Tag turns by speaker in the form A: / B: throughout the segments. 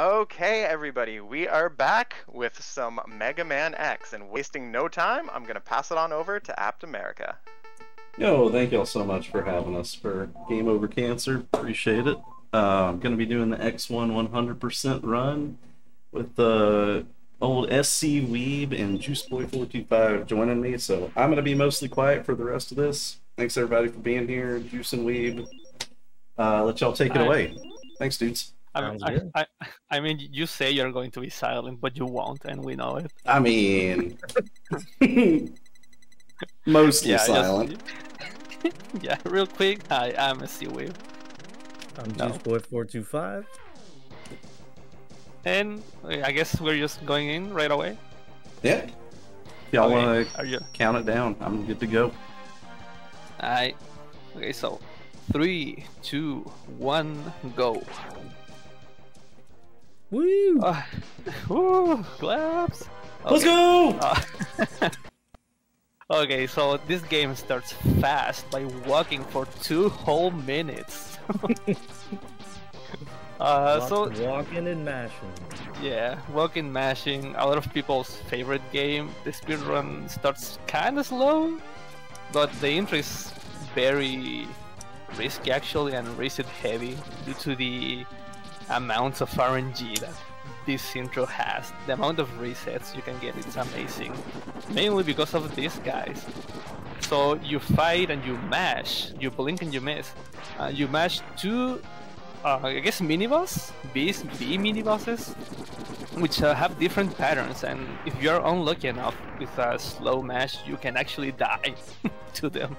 A: Okay, everybody, we are back with some Mega Man X, and wasting no time, I'm going to pass it on over to Aptamerica.
B: Yo, thank y'all so much for having us for Game Over Cancer. Appreciate it. I'm going to be doing the X1 100% run with the old SC Weeb and JuiceBoy425 joining me, so I'm going to be mostly quiet for the rest of this. Thanks everybody for being here, Juice and Weeb. Let y'all take it away. Thanks, dudes.
C: I mean, you say you're going to be silent, but you won't, and we know it.
B: I mean, mostly silent.
C: Yeah, real quick. Hi, I'm a Seawave.
D: I'm JuiceBoy425.
C: And I guess we're just going in right away.
B: Yeah. If y'all want to count it down, I'm good to go.
C: Alright. Okay, so 3, 2, 1, go.
D: Woo!
C: Woo! Claps! Okay.
B: Let's go!
C: Okay, so this game starts fast by walking for 2 whole minutes. So
D: walking and mashing.
C: Yeah, walking, mashing. A lot of people's favorite game. The speedrun starts kind of slow, but the intro is very risky actually, and reset heavy due to the amount of RNG that this intro has. The amount of resets you can get is amazing, mainly because of these guys. So you fight and you mash, you blink and you miss. You mash 2, I guess mini-boss, B mini-bosses, which have different patterns, and if you're unlucky enough with a slow mash, you can actually die to them.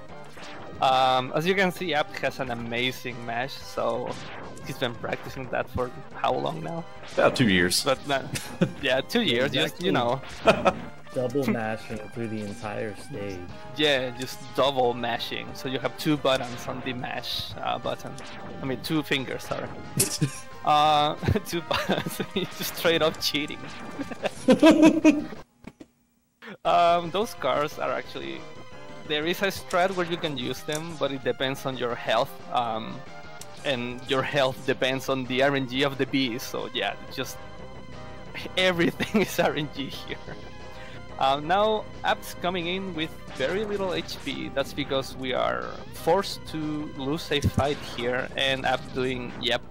C: As you can see, Apt has an amazing mash, so he's been practicing that for how long now?
B: About 2 years.
C: But yeah, 2 years, just, you know.
D: Double mashing through the entire stage.
C: Yeah, just double mashing. So you have 2 buttons on the mash button. I mean, 2 fingers, sorry. 2 buttons. Just straight up cheating. Those cars are actually... There is a strat where you can use them, but it depends on your health. And your health depends on the RNG of the bees, so yeah, just everything is RNG here. Now, Apt's coming in with very little HP. That's because we are forced to lose a fight here, and Apt doing, yep.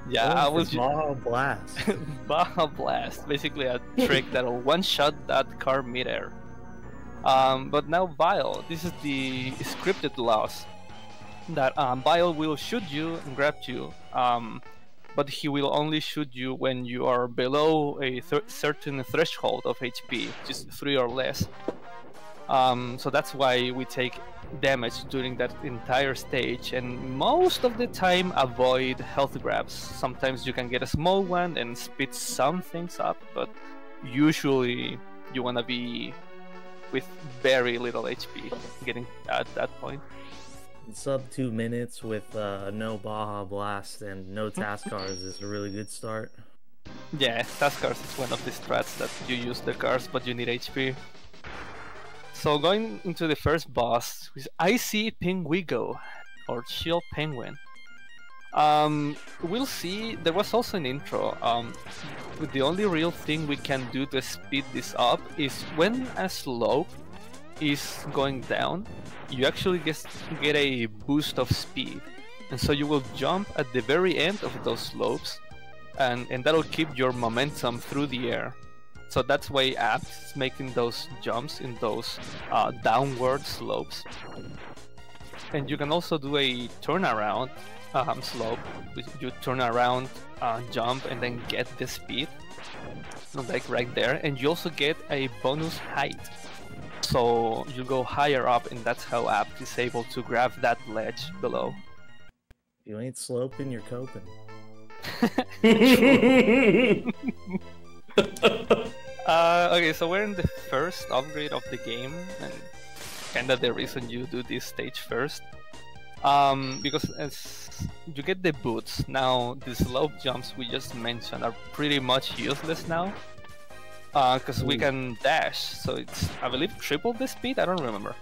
C: Yeah, I was
D: Baja Blast.
C: Baja Blast, basically a trick that'll one-shot that car midair. But now Vile, this is the scripted loss. That Vile will shoot you and grab you, but he will only shoot you when you are below a certain threshold of HP, just 3 or less. So that's why we take damage during that entire stage, and most of the time avoid health grabs. Sometimes you can get a small one and speed some things up, but usually you want to be with very little HP getting at that point.
D: Sub 2 minutes with no Baja Blast and no task cars is a really good start.
C: Yeah, task cars is one of the strats that you use the cars, but you need HP. So going into the first boss is Icy Pinguigo, or Chill Penguin. We'll see, there was also an intro. The only real thing we can do to speed this up is when a slope is going down, you actually get a boost of speed, and so you will jump at the very end of those slopes, and that'll keep your momentum through the air. So that's why Apt is making those jumps in those downward slopes. And you can also do a turnaround slope, which you turn around, jump, and then get the speed, like right there, and you also get a bonus height. So you go higher up, and that's how Apt is able to grab that ledge below.
D: If you ain't sloping, you're coping.
C: Okay, so we're in the first upgrade of the game, and kinda the reason you do this stage first. Because as you get the boots, now the slope jumps we just mentioned are pretty much useless now. Because we can dash, so it's, I believe, triple the speed, I don't remember.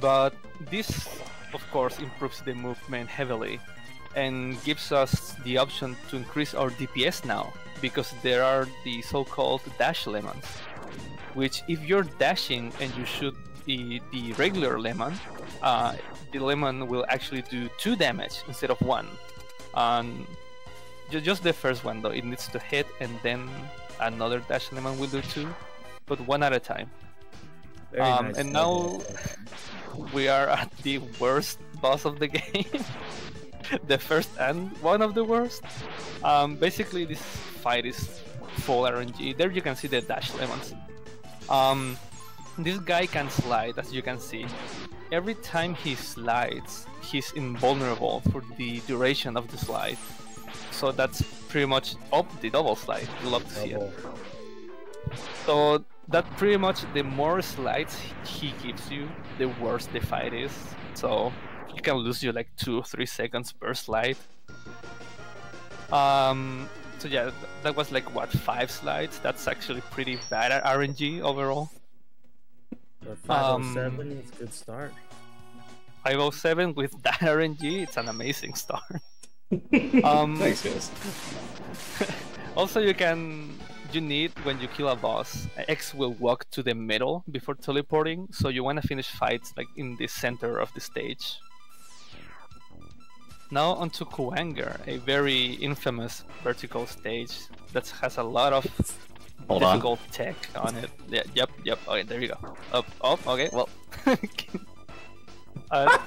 C: But this, of course improves the movement heavily and gives us the option to increase our DPS now, because there are the so-called dash lemons, which if you're dashing and you shoot the regular lemon, the lemon will actually do 2 damage instead of 1. Just the first one though, it needs to hit, and then another dash lemon will do 2, but 1 at a time.
D: Nice
C: and now we are at the worst boss of the game. The first and one of the worst. Basically this fight is full RNG. There you can see the dash lemons. This guy can slide, as you can see. Every time he slides, he's invulnerable for the duration of the slide. So that's pretty much the double slide. You love to see it. So that pretty much, the more slides he gives you, the worse the fight is. So you can lose you like 2 or 3 seconds per slide. So yeah, that was like what, 5 slides? That's actually pretty bad at RNG overall.
D: But 507 is a good start.
C: 507 with that RNG, it's an amazing start.
B: Thanks, guys.
C: Also, you need, when you kill a boss, X will walk to the middle before teleporting, so you want to finish fights like in the center of the stage. Now onto Kuwanger, a very infamous vertical stage that has a lot of difficult tech on it. Yeah, yep. Okay, there you go. Up. Okay, well,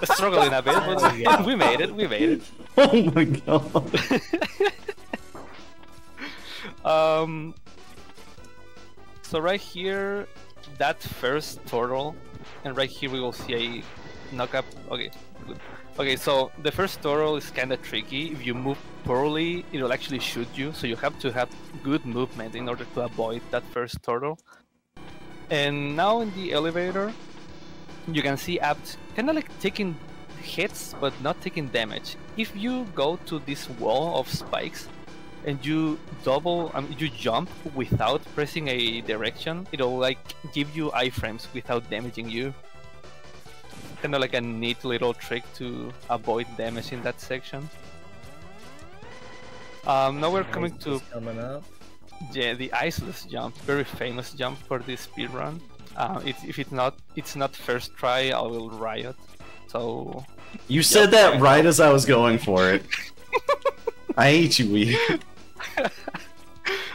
C: struggling a bit, but we made it.
B: Oh my god.
C: So right here, that first turtle, and right here we will see a knockup. Okay, good. Okay, so the first turtle is kind of tricky. If you move poorly, it will actually shoot you. So you have to have good movement in order to avoid that first turtle. And now in the elevator, you can see Apt kind of like taking hits, but not taking damage. If you go to this wall of spikes and you you jump without pressing a direction, it'll like give you iframes without damaging you. Kind of like a neat little trick to avoid damage in that section. Now we're coming to
D: up.
C: Yeah, the iceless jump, very famous jump for this speedrun. If it's not first try, I will riot. So
B: you said that right as I was going for it. I hate you, Wee.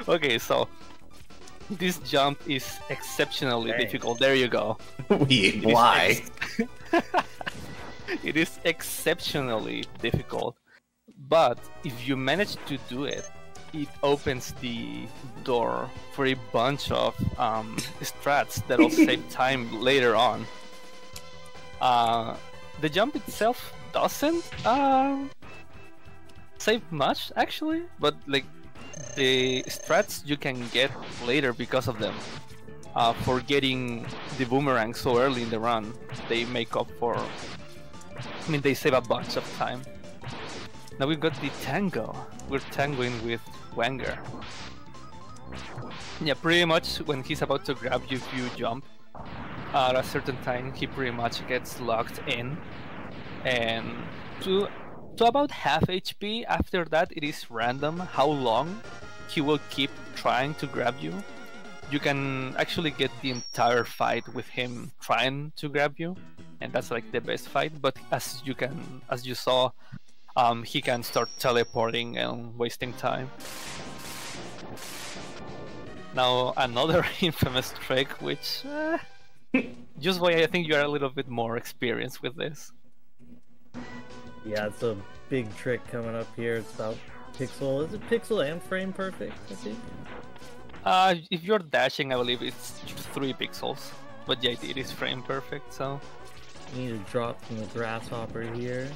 C: Okay, so this jump is exceptionally difficult. There you go.
B: Wee, why?
C: It is exceptionally difficult, but if you manage to do it, it opens the door for a bunch of strats that'll save time later on. The jump itself doesn't save much actually, but like the strats you can get later because of them. For getting the boomerang so early in the run, they make up for. I mean, they save a bunch of time. Now we've got the tango. We're tangoing with Wanger. Yeah, pretty much when he's about to grab you, if you jump at a certain time, he pretty much gets locked in, and to about half HP. After that, it is random how long he will keep trying to grab you. You can actually get the entire fight with him trying to grab you, and that's like the best fight. But as you saw, he can start teleporting and wasting time. Now another infamous trick, which just why I think you are a little bit more experienced with this.
D: Yeah, it's a big trick coming up here. It's about pixel. Is it pixel and frame perfect? I think.
C: If you're dashing, I believe it's 3 pixels, but yeah, it is frame perfect. So
D: you need to drop from the grasshopper here.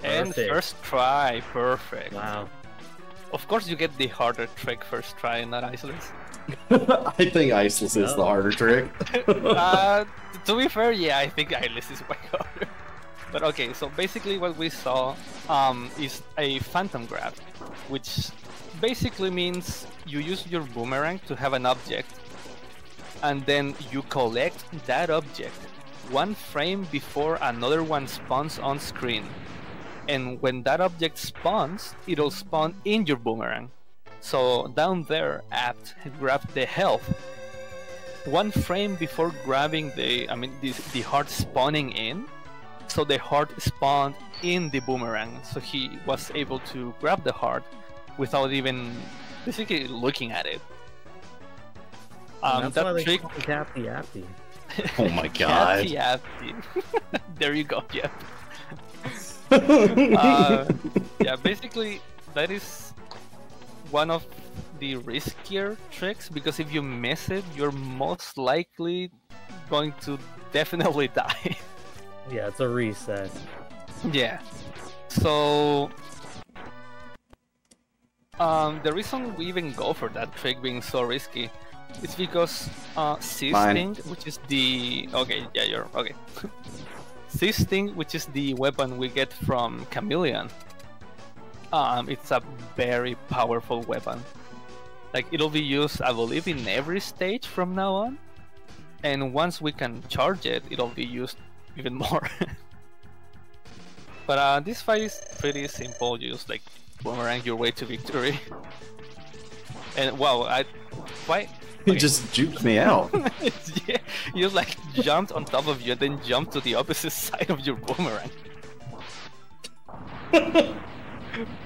C: And
D: Perfect.
C: first try, perfect.
D: Wow.
C: Of course, you get the harder trick first try, not Iceless.
B: I think Iceless is the harder trick.
C: To be fair, yeah, I think Iceless is way harder. But okay, so basically what we saw is a phantom grab, which basically means you use your boomerang to have an object, and then you collect that object one frame before another one spawns on screen. And when that object spawns, it'll spawn in your boomerang. So down there, Apt grabbed the health one frame before grabbing the heart spawning in. So the heart spawned in the boomerang. So he was able to grab the heart without even basically looking at it.
D: That's why
C: That
D: they
C: trick.
D: call it Cappy Appy.
B: Oh my god.
C: Yeah. There you go. Yeah. Yeah. Basically, that is one of the riskier tricks because if you miss it, you're most likely going to definitely die.
D: Yeah, it's a reset.
C: Yeah. So the reason we even go for that trick being so risky is because Sisting, which is the Sisting, which is the weapon we get from Chameleon, it's a very powerful weapon. Like it'll be used, I believe, in every stage from now on, and once we can charge it, it'll be used even more. But this fight is pretty simple. You just like boomerang your way to victory. And wow,
B: He just juked me out.
C: Yeah, you like jumped on top of you and then jumped to the opposite side of your boomerang.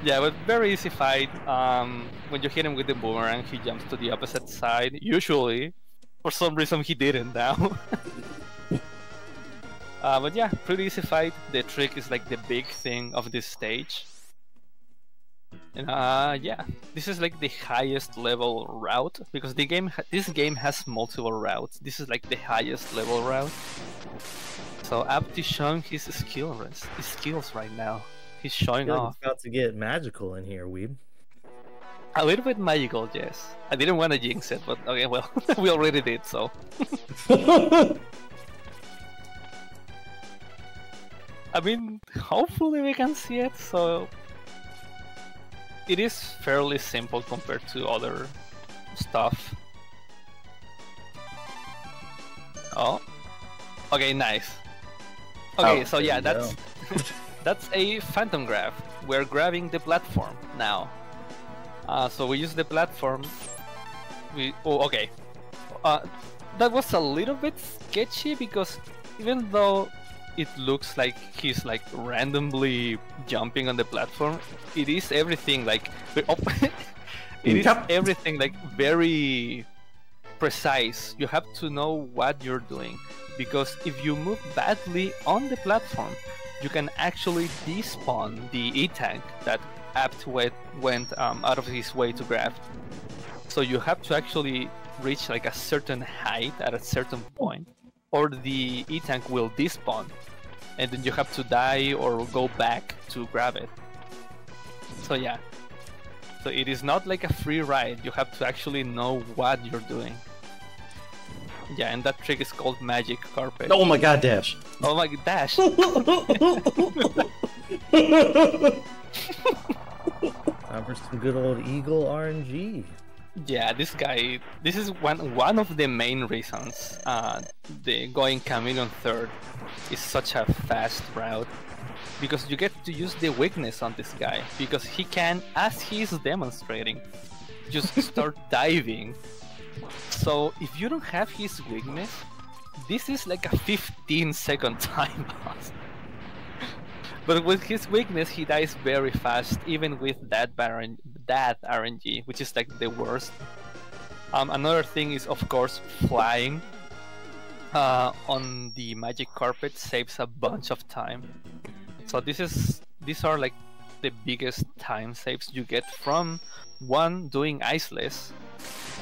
C: Yeah, but very easy fight. When you hit him with the boomerang, he jumps to the opposite side. Usually, for some reason, he didn't now. But yeah, pretty easy fight. The trick is like the big thing of this stage. And yeah, this is like the highest level route because this game has multiple routes. This is like the highest level route. So Apt is showing his skills right now. He's showing off.
D: It's about to get magical in here, Weeb.
C: A little bit magical, yes. I didn't want to jinx it, but okay, well, we already did, so. I mean, hopefully we can see it, so... It is fairly simple compared to other stuff. Oh. Okay, nice. Okay, so yeah, that's... That's a phantom grab. We're grabbing the platform now. So we use the platform. Okay. That was a little bit sketchy because even though it looks like he's like randomly jumping on the platform, it is everything like everything like very precise. You have to know what you're doing because if you move badly on the platform, you can actually despawn the E-tank that Apt went out of his way to grab. So you have to actually reach like a certain height at a certain point, or the E-tank will despawn, and then you have to die or go back to grab it. So yeah. So it is not like a free ride, you have to actually know what you're doing. Yeah, and that trick is called Magic Carpet.
B: Oh my god, Dash!
C: Oh my god, Dash!
D: Time for some good old Eagle RNG.
C: Yeah, this is one of the main reasons the going Chameleon third is such a fast route. Because you get to use the weakness on this guy. Because he can, as he's demonstrating, just start diving. So if you don't have his weakness, this is like a 15-second time loss. But with his weakness, he dies very fast, even with that RNG, which is like the worst. Another thing is, of course, flying on the magic carpet saves a bunch of time. So these are like the biggest time saves you get from one, doing iceless,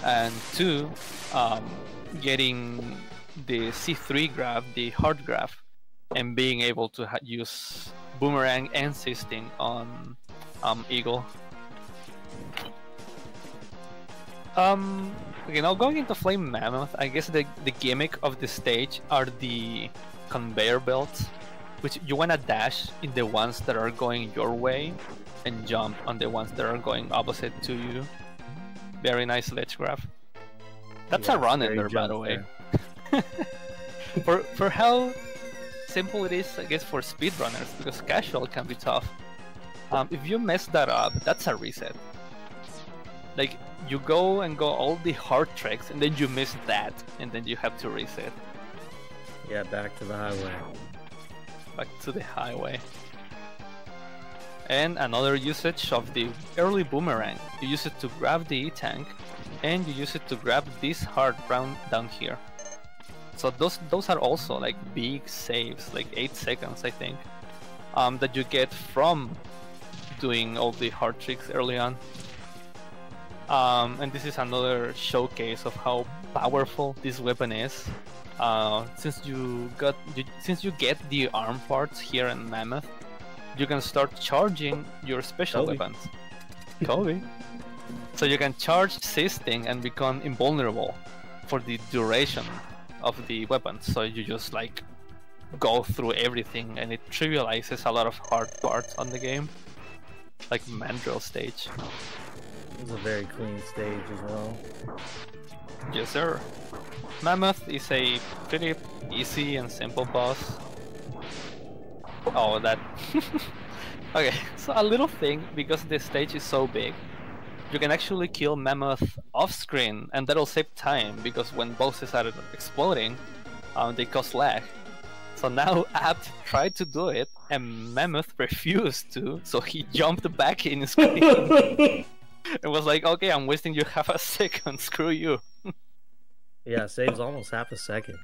C: and two, getting the C3 grab, the hard grab, and being able to use boomerang and Sisting on Eagle. Okay, now going into Flame Mammoth, I guess the gimmick of the stage are the conveyor belts, which you wanna dash in the ones that are going your way and jump on the ones that are going opposite to you. Very nice ledge grab. That's a run ender, by the way. For how simple it is, I guess, for speedrunners, because casual can be tough. If you mess that up, that's a reset. Like, you go and go all the hard tricks, and then you miss that, and then you have to reset.
D: Yeah, back to the highway.
C: Back to the highway. And another usage of the early boomerang. You use it to grab the E-tank, and you use it to grab this hard round down here. So those are also like big saves, like 8 seconds I think, that you get from doing all the hard tricks early on. And this is another showcase of how powerful this weapon is. Since you get the arm parts here in Mammoth, you can start charging your special weapons. Kobe. So you can charge Sisting and become invulnerable for the duration of the weapon. So you just like go through everything, and it trivializes a lot of hard parts on the game, like Mandrill stage.
D: It's a very clean stage as well.
C: Yes, sir. Mammoth is a pretty easy and simple boss. Oh, that. Okay, so a little thing, because the stage is so big, you can actually kill Mammoth off screen, and that'll save time, because when bosses are exploding, they cause lag. So now Apt tried to do it, and Mammoth refused to, so he jumped back in screen. It was like, okay, I'm wasting you half a second, screw you.
D: Yeah, saves almost half a second.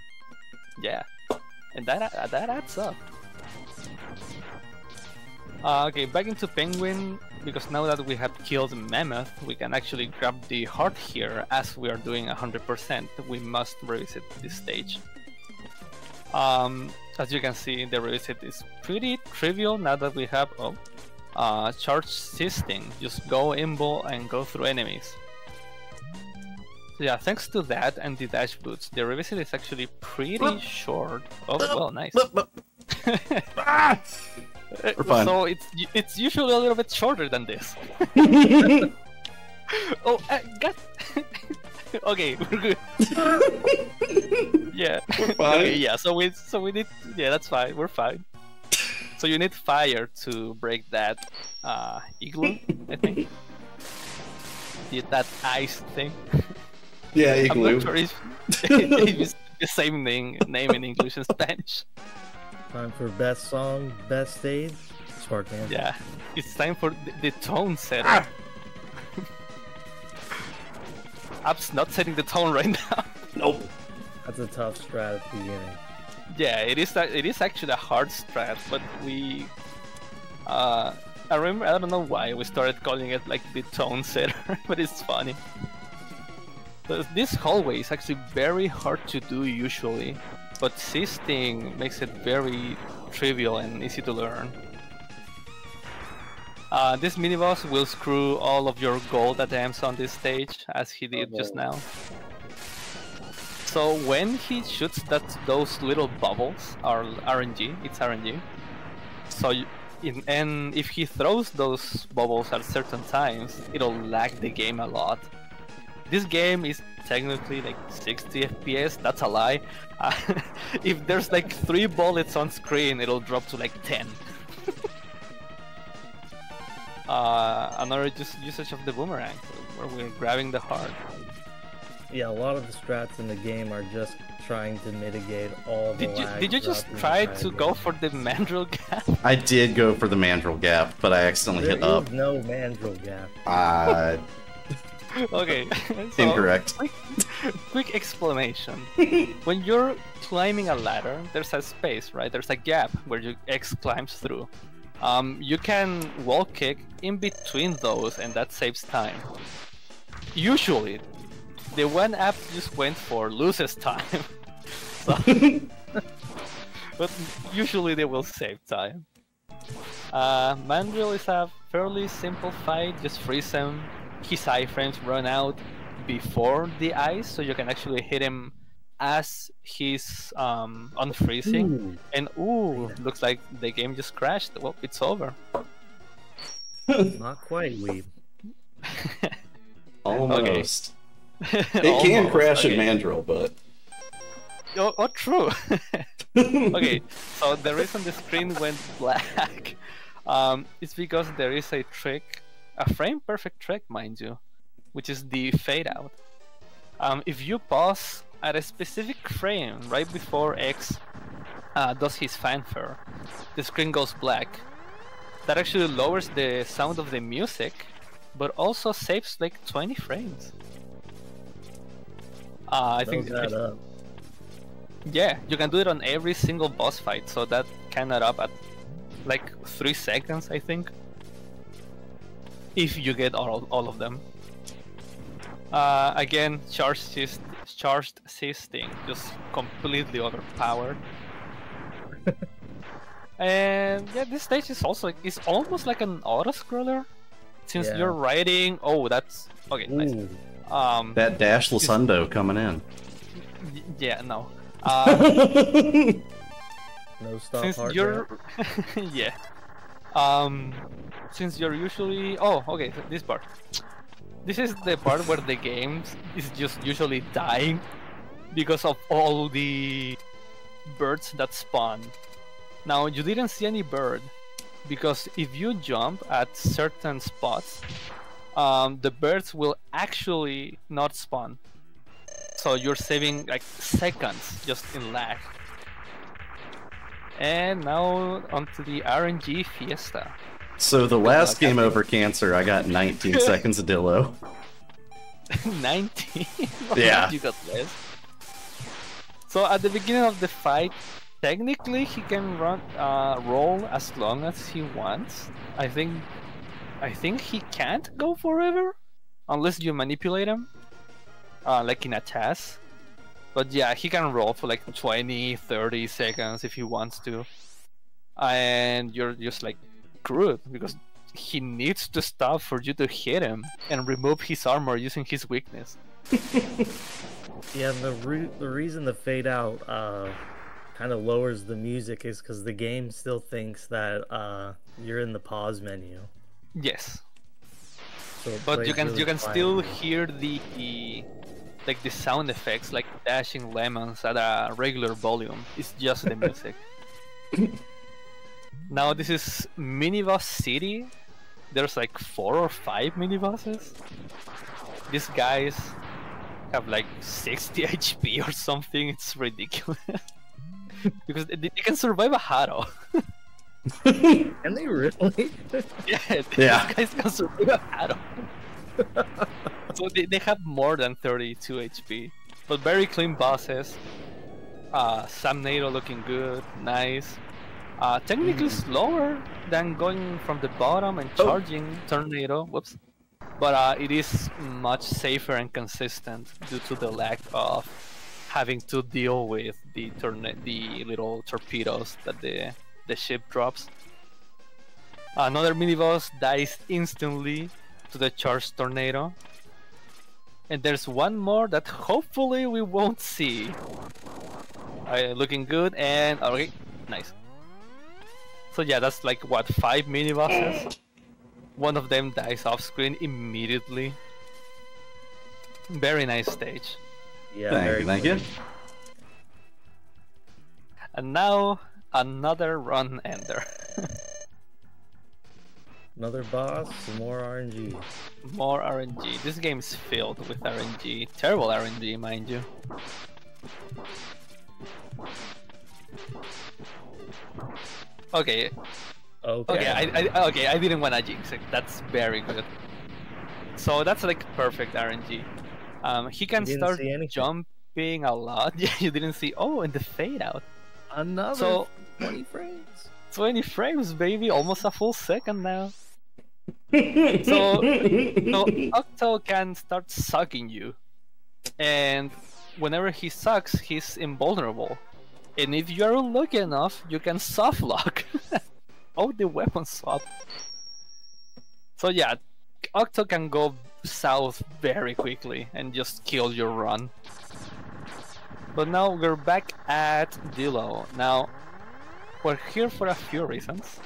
C: Yeah, and that adds up. Okay, back into Penguin, because now that we have killed Mammoth, we can actually grab the heart here. As we are doing 100%, we must revisit this stage. As you can see, the revisit is pretty trivial now that we have charge Sisting. Just go invul and go through enemies. So yeah, thanks to that and the dash boots, the revisit is actually pretty short. Oh, well, nice.
B: We're fine.
C: So it's usually a little bit shorter than this. Oh, God. Okay, we're good. Yeah.
B: We're fine.
C: Okay, yeah. So we need. Yeah, that's fine. We're fine. So you need fire to break that igloo, I think. That ice thing.
B: Yeah,
C: I'm
B: igloo.
C: not sure if it's the same name in English and Spanish.
D: Time for best song, best stage. Sparkman.
C: Yeah, it's time for the tone setter. App's not setting the tone right now.
B: Nope.
D: That's a tough strat at the beginning.
C: Yeah, it is actually a hard strat, but we I remember, I don't know why we started calling it like the tone setter, but it's funny. This hallway is actually very hard to do usually, but Sisting makes it very trivial and easy to learn. This mini-boss will screw all of your gold attempts on this stage, as he did just now. So when he shoots those little bubbles, are RNG, it's RNG. So and if he throws those bubbles at certain times, it'll lag the game a lot. This game is technically like 60 FPS, that's a lie. If there's like 3 bullets on screen, it'll drop to like 10. Another usage of the boomerang, where we're grabbing the heart.
D: Yeah, a lot of the strats in the game are just trying to mitigate all the lag.
C: Did you just try to go for the mandrill gap?
B: I did go for the mandrill gap, but I accidentally hit up.
D: There is no mandrill gap.
C: Okay, so
B: Incorrect.
C: Quick explanation. When you're climbing a ladder, there's a space, right? There's a gap where X climbs through. You can wall kick in between those, and that saves time. Usually, the one app just went for loses time. So, but usually they will save time. Mandrill is a fairly simple fight, just freeze him. His iframes run out before the ice, so you can actually hit him as he's unfreezing.
D: Ooh.
C: And looks like the game just crashed. Well, it's over.
D: Not quite, weeb.
B: Almost. It can crash at mandrill, but...
C: Oh, true. Okay, so the reason the screen went black is because there is a trick, a frame perfect trick, mind you, which is the fade out. If you pause at a specific frame right before X does his fanfare, the screen goes black. That actually lowers the sound of the music, but also saves like 20 frames. I think
D: that up.
C: Yeah, you can do it on every single boss fight, so that can add up at like 3 seconds, I think. If you get all of them. Again, charged assisting, just completely overpowered. And yeah, this stage is also it's almost like an auto-scroller. Since you're riding... Oh, that's... Okay, nice.
B: That dashless hundo coming in.
C: Yeah, no.
D: No stop
C: Since
D: hard
C: you're... yeah. Since you're usually... Oh, okay, so this part. This is the part where the game is just usually dying because of all the birds that spawn. Now, you didn't see any bird because if you jump at certain spots, the birds will actually not spawn. So you're saving like seconds just in lag. And now onto the RNG fiesta.
B: So the last game over cancer, I got 19 seconds of Dillo.
C: 19?
B: Yeah.
C: You got less. So at the beginning of the fight, technically he can roll as long as he wants. I think he can't go forever unless you manipulate him, like in a chess. But yeah, he can roll for like 20, 30 seconds if he wants to. And you're just like screwed because he needs to stop for you to hit him and remove his armor using his weakness.
D: Yeah, the reason the fade out kind of lowers the music is because the game still thinks that you're in the pause menu.
C: Yes.
D: So
C: But you can
D: really
C: still hear the like the sound effects, like dashing lemons at a regular volume. It's just the music. Now this is Miniboss City. There's like 4 or 5 mini-bosses. These guys have like 60 HP or something. It's ridiculous. Because they can survive a Haro.
D: Can they really?
C: Yeah,
B: Yeah.
C: these guys can survive a Haro. So they have more than 32 HP. But very clean bosses. Sam Nato looking good, nice. Technically slower than going from the bottom and charging Tornado. Whoops. But it is much safer and consistent due to the lack of having to deal with the little torpedoes that the ship drops. Another mini-boss dies instantly to the charged tornado. And there's one more that hopefully we won't see. Looking good and okay, nice. So yeah, that's like what, 5 mini-bosses? One of them dies off screen immediately. Very nice stage.
D: Yeah,
B: Thank you.
C: And now another run ender.
D: Another boss, some more RNG.
C: More RNG. This game is filled with RNG. Terrible RNG, mind you. Okay. Okay, I didn't want to jinx it. That's very good. So that's like perfect RNG. He can start jumping a lot. Yeah, you didn't see. Oh, and the fade out.
D: Another 20 frames.
C: 20 frames, baby. Almost a full second now. So Octo can start sucking you. And whenever he sucks, he's invulnerable. And if you're unlucky enough, you can soft lock. Oh, the weapon swap. So yeah, Octo can go south very quickly and just kill your run. But now we're back at Dillo. Now, we're here for a few reasons.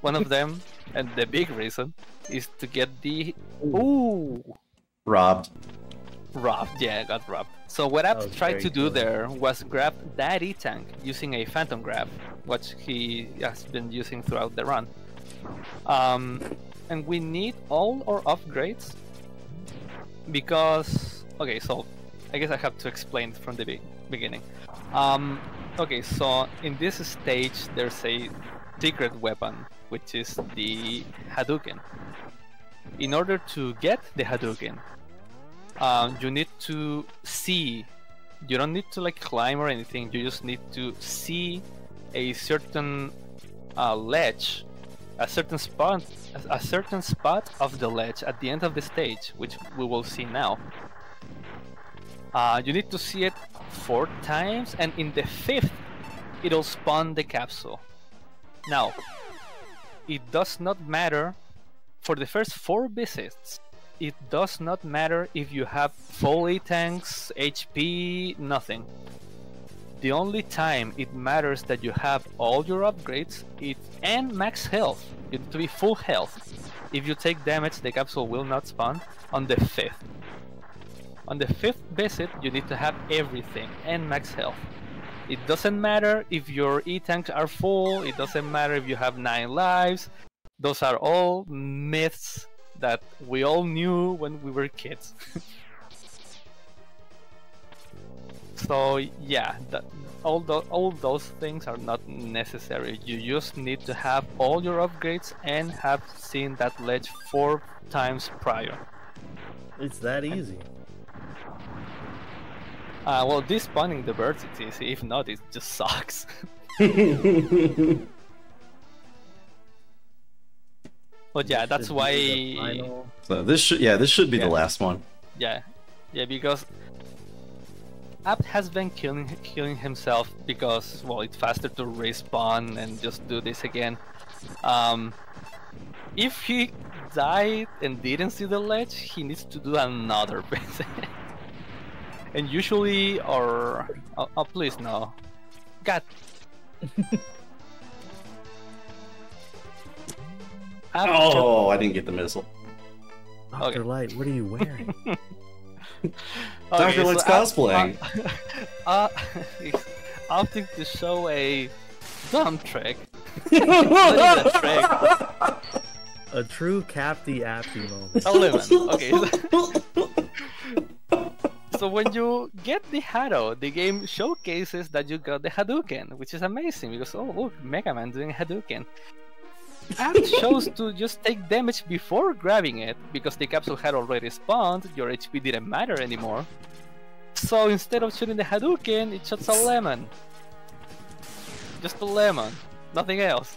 C: One of them, and the big reason, is to get the... Ooh!
B: Robbed.
C: Robbed, yeah, got robbed. So what Apt
D: was
C: tried
D: very
C: to do
D: cool.
C: there was grab that E-Tank using a Phantom Grab, which he has been using throughout the run. And we need all our upgrades because... Okay, so I guess I have to explain from the beginning. Okay, so in this stage there's a secret weapon, which is the Hadouken. In order to get the Hadouken, you need to see. You don't need to like climb or anything. You just need to see a certain ledge, a certain spot of the ledge at the end of the stage, which we will see now. You need to see it 4 times, and in the 5th, it'll spawn the capsule. Now, it does not matter for the first 4 visits. It does not matter if you have full E-Tanks, HP, nothing. The only time it matters that you have all your upgrades and max health. You need to be full health. If you take damage, the capsule will not spawn on the 5th. On the 5th visit, you need to have everything and max health. It doesn't matter if your E-Tanks are full, it doesn't matter if you have 9 lives. Those are all myths that we all knew when we were kids. So yeah, all those things are not necessary. You just need to have all your upgrades and have seen that ledge 4 times prior.
D: It's that easy.
C: Well, despawning the birds is easy. If not, it just sucks. But yeah, that's
D: Should
C: why.
D: be the final.
B: So this should be the last one.
C: Yeah, because Apt has been killing himself because, well, it's faster to respawn and just do this again. If he died and didn't see the ledge, he needs to do another visit. And usually, or oh please no, God.
B: Oh, I didn't get the missile.
D: Dr.
C: Okay.
D: Light, what are you wearing?
B: Dr. Light's cosplaying.
C: He's opting to show a dumb trick. What is a trick?
D: A true Capty Apty moment.
C: A lemon. Okay. So when you get the Hado, the game showcases that you got the Hadouken, which is amazing because, oh look, Mega Man doing Hadouken. Apt chose to just take damage before grabbing it because the capsule had already spawned, your HP didn't matter anymore. So instead of shooting the Hadouken, it shoots a lemon. Just a lemon, nothing else.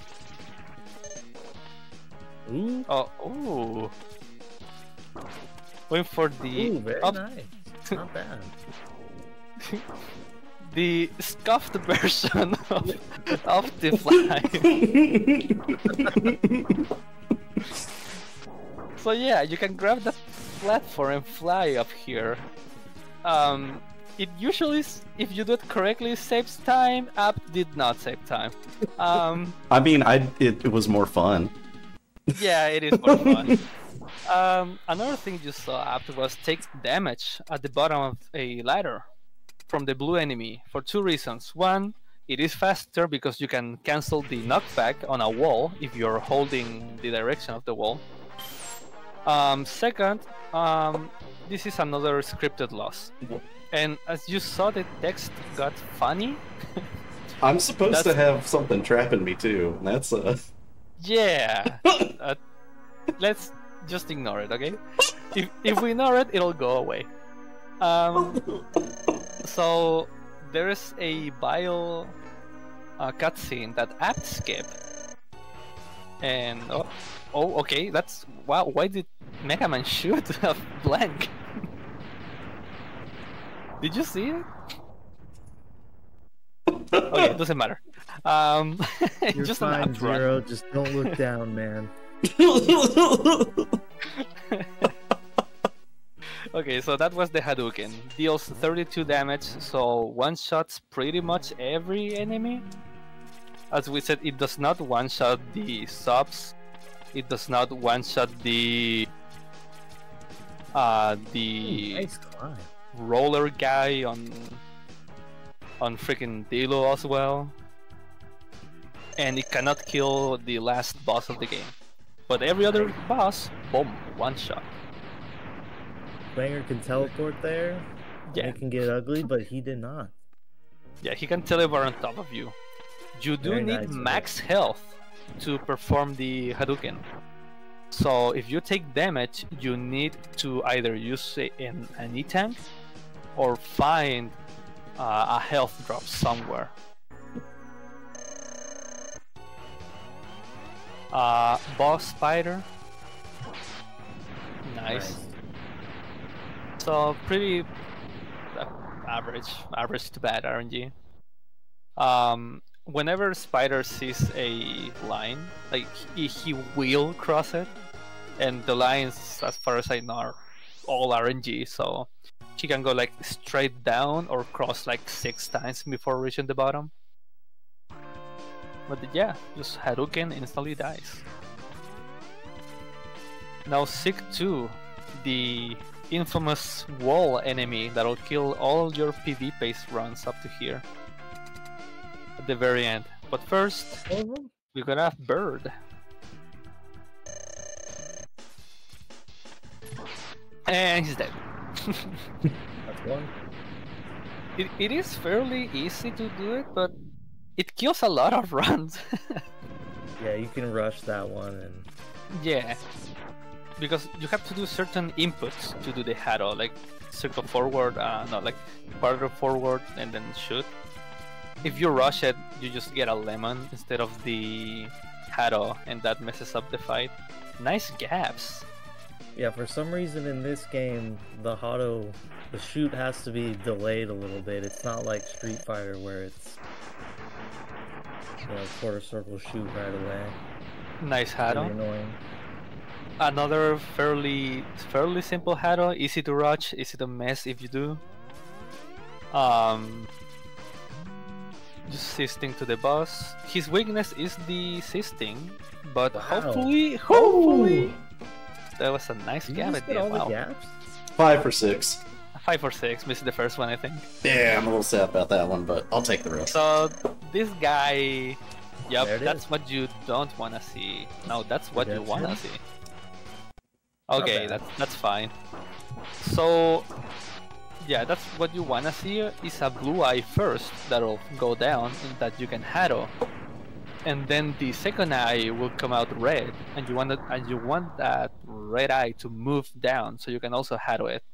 D: Ooh,
C: Oh, going for the
D: ooh, very nice. Not bad.
C: the scuffed version of the fly. So yeah, you can grab the platform and fly up here. It usually, if you do it correctly, saves time. Apt did not save time.
B: I mean, it was more fun.
C: Yeah, it is more fun. Another thing you saw Apt was take damage at the bottom of a ladder from the blue enemy for 2 reasons. One, it is faster because you can cancel the knockback on a wall if you're holding the direction of the wall. Second, this is another scripted loss. And as you saw, the text got funny.
B: I'm supposed to have something trapping me too. That's
C: Yeah. Let's just ignore it, okay? If we ignore it, it'll go away. So there is a bio cutscene that Apt skipped, and oh, okay, that's wow. Why did Mega Man shoot a blank? Did you see it? Okay, it doesn't matter.
D: You're
C: just
D: fine,
C: an Apt run.
D: Zero. Just don't look down, man.
C: Okay, so that was the Hadouken. Deals 32 damage, so one-shots pretty much every enemy. As we said, it does not one-shot the subs. It does not one-shot the
D: Nice climb.
C: roller guy on freaking Dilo as well. And it cannot kill the last boss of the game. But every other boss, boom, one shot.
D: Banger can teleport there.
C: Yeah.
D: It can get ugly, but he did not.
C: Yeah, he can teleport on top of you. You do
D: Very
C: need
D: nice,
C: max health to perform the Hadouken. So if you take damage, you need to either use an E-tank or find a health drop somewhere. Boss spider. Nice. So pretty average to bad RNG. Whenever Spider sees a line, like he will cross it, and the lines, as far as I know, are all RNG. So she can go like straight down or cross like 6 times before reaching the bottom. But yeah, just Hadouken instantly dies. Now Sick 2, the infamous wall enemy that'll kill all your PvP-based runs up to here. At the very end. But first, we're gonna have Bird. And he's dead.
D: That's one.
C: It is fairly easy to do it, but it kills a lot of runs.
D: Yeah, you can rush that one and...
C: Yeah. Because you have to do certain inputs to do the Hado, like circle forward, like quarter forward and then shoot. If you rush it, you just get a lemon instead of the Hado, and that messes up the fight. Nice gaps.
D: Yeah, for some reason in this game, the Hado, the shoot has to be delayed a little bit. It's not like Street Fighter where it's, you know, quarter circle shoot right away.
C: Nice Hado.
D: Really annoying.
C: Another fairly simple Hado, easy to rush, easy to mess if you do. Just sisting to the boss. His weakness is the sisting, but hopefully, that was a nice gap at the end. Wow.
D: Gaps?
B: 5 for 6.
C: 5 for 6, missed the first one, I think.
B: Yeah, I'm a little sad about that one, but I'll take the rest.
C: So this guy, yep, that's what you don't want to see. No, that's what you want to see. Okay, that's fine. So yeah, that's what you wanna see is a blue eye first that'll go down and that you can Hado, and then the second eye will come out red, and you want that red eye to move down so you can also Hado it.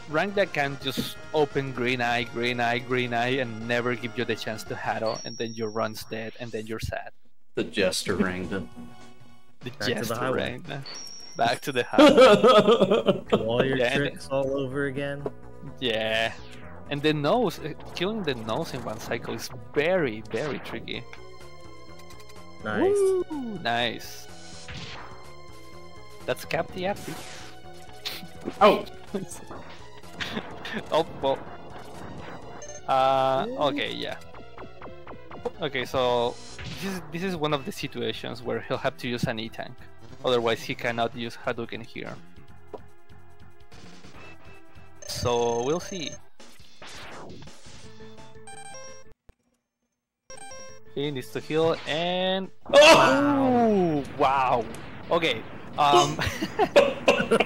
C: Rank that can just open green eye, green eye, green eye, and never give you the chance to Hado, and then your run's dead, and then you're sad.
B: The Jester ranged.
C: The Jester ranged. Back to the house.
D: All your tricks all over again.
C: Yeah, and the nose, killing the nose in one cycle is very, very tricky.
D: Nice.
C: Woo, nice. That's Cap the Appy.
B: Oh!
C: Oh, well. Okay, yeah. Okay, so this is one of the situations where he'll have to use an E-tank. Otherwise, he cannot use Hadouken here. So we'll see. He needs to heal and wow. Okay.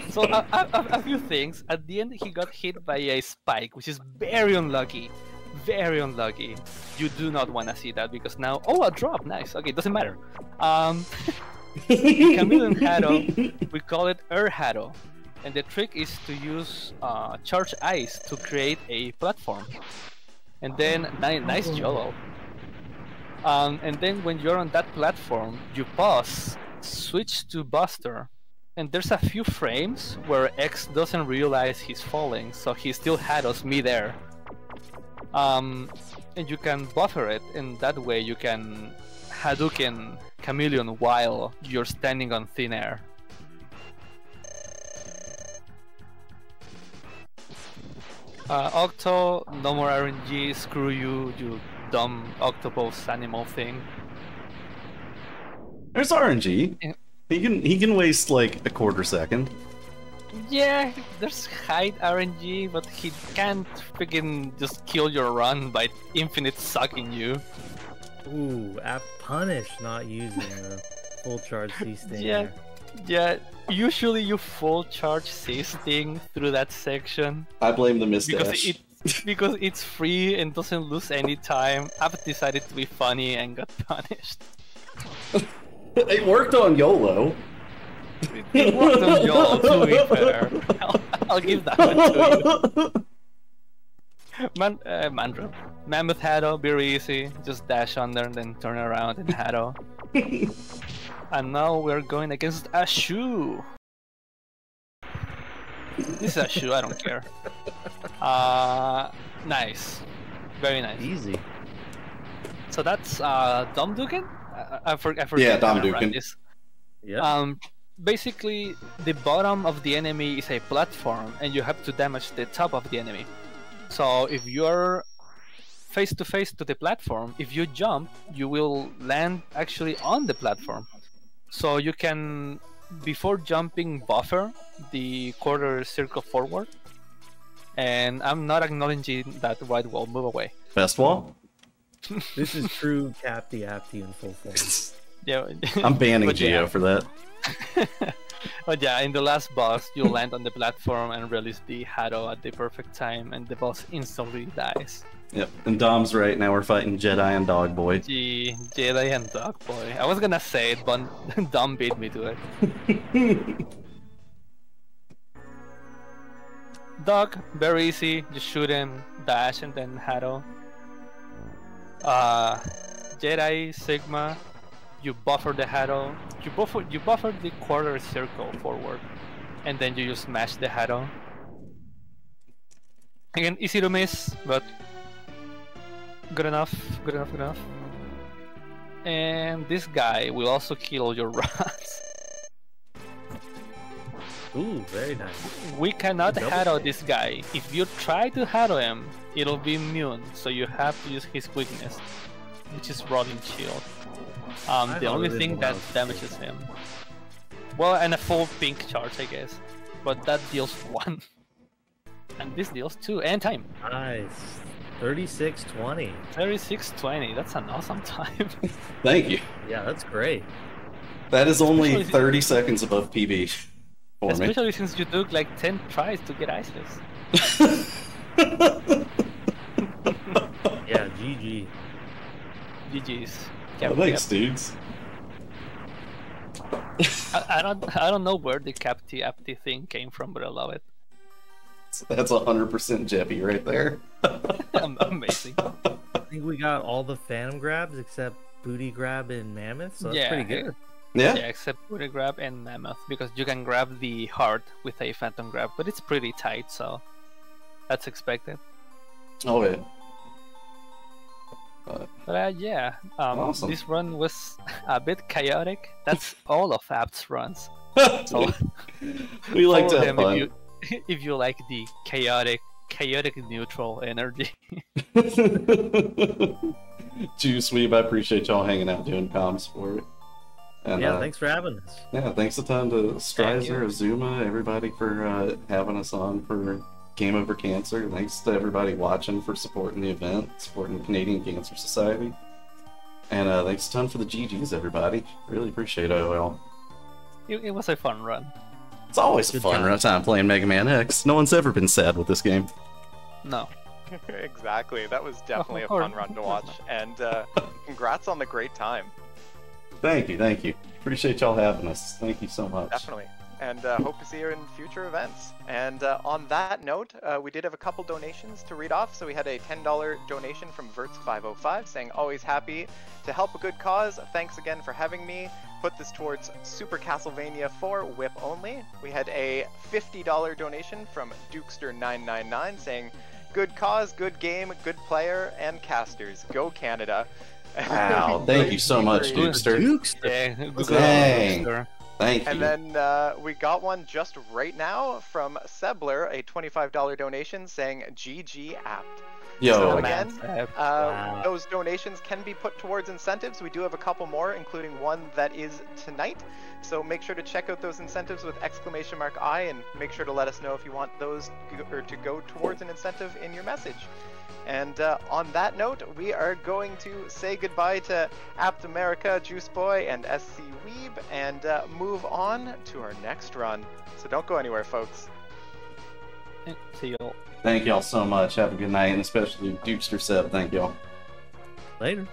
C: So a few things. At the end, he got hit by a spike, which is very unlucky. Very unlucky. You do not want to see that because now a drop. Nice. Okay, doesn't matter. Chameleon Hado, we call it Air Hado, and the trick is to use charged ice to create a platform, and then nice YOLO. And then when you're on that platform, you pause, switch to Buster, and there's a few frames where X doesn't realize he's falling, so he still Hados mid-air. And you can buffer it, and that way you can Hadouken Chameleon while you're standing on thin air. Octo, no more RNG, screw you, you dumb octopus animal thing.
B: There's RNG.
C: Yeah.
B: He can waste like a quarter second.
C: Yeah, there's hide RNG, but he can't freaking just kill your run by infinite sucking you.
D: Ooh, app punish not using the full charge C sting.
C: Yeah.
D: there.
C: Yeah, usually you full charge C sting through that section
B: I blame the
C: because
B: mustache.
C: because it's free and doesn't lose any time. I've decided to be funny and got punished.
B: It worked on YOLO.
C: It worked on y'all, to be fair. I'll give that one to you. Mandrel. Mammoth Haddo, very easy. Just dash under and then turn around and Haddo. And now we're going against a shoe. This is a shoe, I don't care. Nice. Very nice.
D: Easy.
C: So that's Dom Dugan? I forget.
B: Yeah, Dom
C: how to write
B: Dugan.
C: this.
D: Yeah.
C: Basically, the bottom of the enemy is a platform, and you have to damage the top of the enemy. So if you're face to face to the platform, if you jump, you will land actually on the platform. So you can, before jumping, buffer the quarter circle forward. And I'm not acknowledging that right wall. Move away.
B: Best wall?
D: This is true Capty Apty in full form.
C: Yeah.
B: I'm banning
C: But
B: Geo
C: yeah.
B: for that.
C: But yeah, in the last boss, you land on the platform and release the Haddo at the perfect time, and the boss instantly dies.
B: Yep, and Dom's right, now we're fighting Jedi and Dog Boy.
C: The Jedi and Dog Boy. I was gonna say it, but Dom beat me to it. Dog, very easy. Just shoot him, dash, and then Haddo. Jedi, Sigma, you buffer the Haddo. You buffer the quarter circle forward, and then you just smash the Haddo. Again, easy to miss, but good enough, good enough, good enough. And this guy will also kill your runs.
D: Ooh, very nice.
C: We cannot
D: Double
C: Haddo
D: kill.
C: this guy. If you try to Haddo him, it'll be immune, so you have to use his weakness, which is Rolling Shield. The only
D: Haddoed him
C: thing
D: when I
C: that
D: was a
C: damages him. Well, and a full pink charge, I guess. But that deals 1. And this deals 2, and time.
D: Nice. 36-20.
C: 36-20, that's an awesome time.
B: Thank you.
D: Yeah, that's great.
B: That is only
C: Especially-
B: 30 seconds above PB for me.
C: Especially since you took like 10 tries to get Isis.
D: Yeah, GG.
C: GG's.
B: Oh, thanks, dudes.
C: I don't know where the Capty Apty thing came from, but I love it.
B: That's 100% Jeffy right there.
C: Amazing.
D: I think we got all the Phantom grabs except Booty Grab and Mammoth, so that's
C: Yeah,
D: pretty good.
B: Yeah?
C: Yeah, except Booty Grab and Mammoth, because you can grab the heart with a Phantom Grab, but it's pretty tight, so that's expected.
B: Oh, yeah.
C: But yeah,
B: Awesome.
C: this run was a bit chaotic. That's all of Apt's runs. So
B: We like to
C: follow
B: have
C: them
B: fun.
C: if you like the chaotic neutral energy.
B: Juice Weeb, I appreciate y'all hanging out doing comms for it. And,
D: Yeah, thanks for having us.
B: Yeah, thanks a ton to
C: Thank you.
B: Strizer, Azuma, everybody for having us on for Game Over Cancer. Thanks to everybody watching for supporting the event, supporting the Canadian Cancer Society. And thanks a ton for the GGs, everybody. Really appreciate it, all.
C: It was a fun run.
B: It's always a
D: Good
B: fun
D: time.
B: time playing Mega Man X. No one's ever been sad with this game.
C: No.
A: Exactly. That was definitely a
C: Or-
A: fun run to watch. And congrats on the great time.
B: Thank you, thank you. Appreciate y'all having us. Thank you so much.
A: Definitely. And hope to see you in future events. And on that note, we did have a couple donations to read off. So we had a $10 donation from Verts505 saying, always happy to help a good cause. Thanks again for having me. Put this towards Super Castlevania 4 Whip only. We had a $50 donation from Dukester999 saying, good cause, good game, good player, and casters. Go Canada.
B: Wow, thank you so much,
A: Great.
B: Dukester.
C: Yeah, good
B: Dang.
C: job.
B: Thank you.
A: And then we got one just right now from Sebler, a $25 donation saying GG Apt.
B: Yo.
A: So
C: Oh,
A: again,
C: man.
D: Wow.
A: those donations can be put towards incentives. We do have a couple more, including one that is tonight. So make sure to check out those incentives with !I and make sure to let us know if you want those to go towards an incentive in your message. And on that note, we are going to say goodbye to Aptamerica, Juice Boy, and SC Weeb, and move on to our next run. So don't go anywhere, folks.
C: See you all.
B: Thank y'all so much. Have a good night, and especially Dukester Seb. Thank y'all.
D: Later.